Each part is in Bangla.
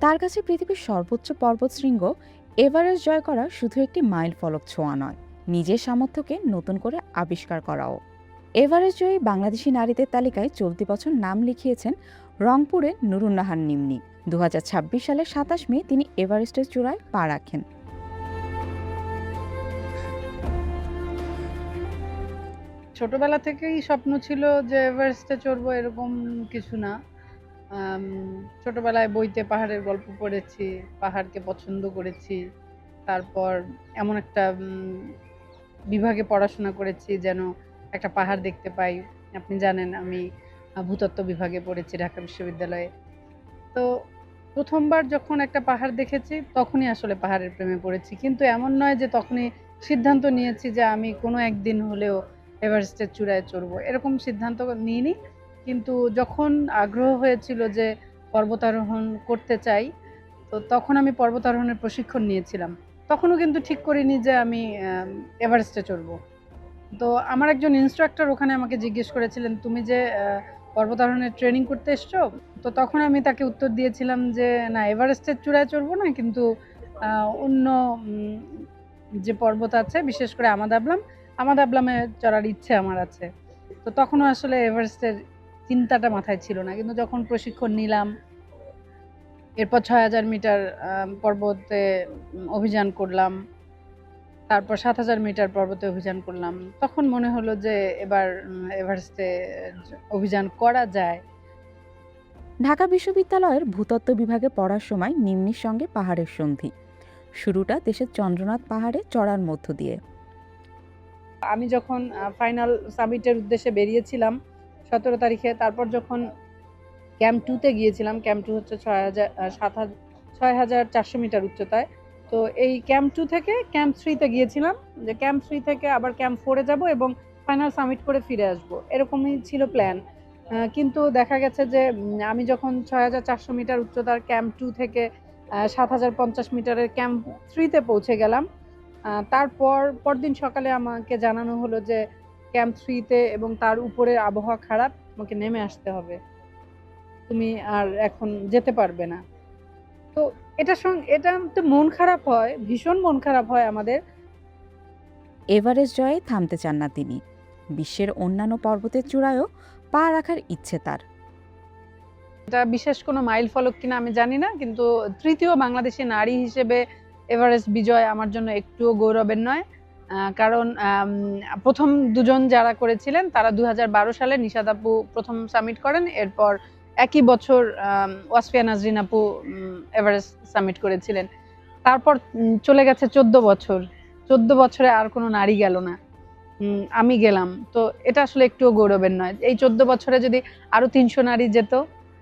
তার কাছে পৃথিবীর সর্বোচ্চ পর্বতশৃঙ্গ এভারেস্ট জয় করা শুধু একটি মাইল ফলক ছোঁয়া নয়, নিজের সামর্থ্যকে নতুন করে আবিষ্কার করাও। এভারেস্ট জয়ী বাংলাদেশি নারীদের তালিকায় চলতি বছর নাম লিখিয়েছেন রংপুরের নুরুন্নাহার নিম্নি। 2026 সালের 27 মে তিনি এভারেস্টের চূড়ায় পা রাখেন। ছোটবেলা থেকেই স্বপ্ন ছিল যে এভারেস্টে চড়বো, এরকম কিছু না। আম ছোটবেলায় বইতে পাহাড়ের গল্প পড়েছি, পাহাড়কে পছন্দ করেছি। তারপর এমন একটা বিভাগে পড়াশোনা করেছি যেন একটা পাহাড় দেখতে পাই। আপনি জানেন আমি ভূতত্ত্ব বিভাগে পড়েছি ঢাকা বিশ্ববিদ্যালয়ে। তো ১ম বার যখন একটা পাহাড় দেখেছি তখনই আসলে পাহাড়ের প্রেমে পড়েছি। কিন্তু এমন নয় যে তখনই সিদ্ধান্ত নিয়েছি যে আমি কোনো একদিন হলেও এভারেস্টের চূড়ায় চড়বো। এরকম সিদ্ধান্ত নিইনি। কিন্তু যখন আগ্রহ হয়েছিল যে পর্বতারোহণ করতে চাই, তো তখন আমি পর্বতারোহণের প্রশিক্ষণ নিয়েছিলাম। তখনও কিন্তু ঠিক করিনি যে আমি এভারেস্টে চড়বো। তো আমার একজন ইন্সট্রাক্টর ওখানে আমাকে জিজ্ঞেস করেছিলেন, "তুমি যে পর্বতারোহণের ট্রেনিং করতে এসছো?" তো তখন আমি তাকে উত্তর দিয়েছিলাম যে, "না, এভারেস্টের চূড়ায় চড়বো না, কিন্তু আ অন্য যে পর্বত আছে, বিশেষ করে আমাদ আবলামে চড়ার ইচ্ছে আমার আছে।" তো তখনও আসলে এভারেস্টের চিন্তাটা মাথায় ছিল না। কিন্তু যখন প্রশিক্ষণ নিলাম, এরপর ৬,০০০ মিটার পর্বতে অভিযান করলাম। তারপর ৭,০০০ মিটার পর্বতে অভিযান করলাম। তখন মনে হলো যে এবার এভারেস্টে অভিযান করা যায়। ঢাকা বিশ্ববিদ্যালয়ের ভূতত্ত্ব বিভাগে পড়ার সময় নিম্নির সঙ্গে পাহাড়ের সন্ধি। শুরুটা দেশের চন্দ্রনাথ পাহাড়ে চড়ার মধ্য দিয়ে। আমি যখন ফাইনাল সামিটের উদ্দেশ্যে বেরিয়েছিলাম ১৭ তারিখে, তারপর যখন ক্যাম্প 2 তে গিয়েছিলাম, ক্যাম্প 2 হচ্ছে ৬,৪০০ মিটার উচ্চতায়। তো এই ক্যাম্প 2 থেকে ক্যাম্প 3 তে গিয়েছিলাম, যে ক্যাম্প 3 থেকে আবার ক্যাম্প 4 এ যাবো এবং ফাইনাল সামিট করে ফিরে আসবো। এরকমই ছিল প্ল্যান। কিন্তু দেখা গেছে যে আমি যখন ৬,৪০০ মিটার উচ্চতার ক্যাম্প 2 থেকে ৭,০৫০ মিটারের ক্যাম্প 3 তে পৌঁছে গেলাম। তারপর পরদিন সকালে আমাকে জানানো হলো যে ক্যাম্প 3 তে এবং তার উপরে আবহাওয়া খারাপ, তোমাকে নেমে আসতে হবে। তুমি আর এখন যেতে পারবে না। তো এটা তো মন খারাপ হয়, ভীষণ মন খারাপ হয় আমাদের। এভারেস্ট জয়ে থামতে চান না তিনি। বিশ্বের অন্যান্য পর্বতের চূড়ায়ও পা রাখার ইচ্ছে তার। এটা বিশেষ কোনো মাইল ফলক কিনা আমি জানি না, কিন্তু তৃতীয় বাংলাদেশী নারী হিসেবে এভারেস্ট বিজয় আমার জন্য একটুও গৌরবের নয়। কারণ ১ম দুজন যারা করেছিলেন তারা ২০১২ সালে নিশাদ আপু ১ম সামিট করেন। এরপর একই বছর ওয়াসফিয়া নাজরিন আপু এভারেস্ট সামিট করেছিলেন। তারপর চলে গেছে ১৪ বছর। ১৪ বছরে আর কোনো নারী গেল না। আমি গেলাম। তো এটা আসলে একটুও গৌরবের নয়। এই ১৪ বছরে যদি আরো ৩০০ নারী যেত,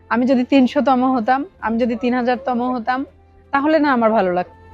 আমি যদি ৩০০ তম হতাম, আমি যদি ৩০০০ তম হতাম, তাহলে না আমার ভালো লাগতো।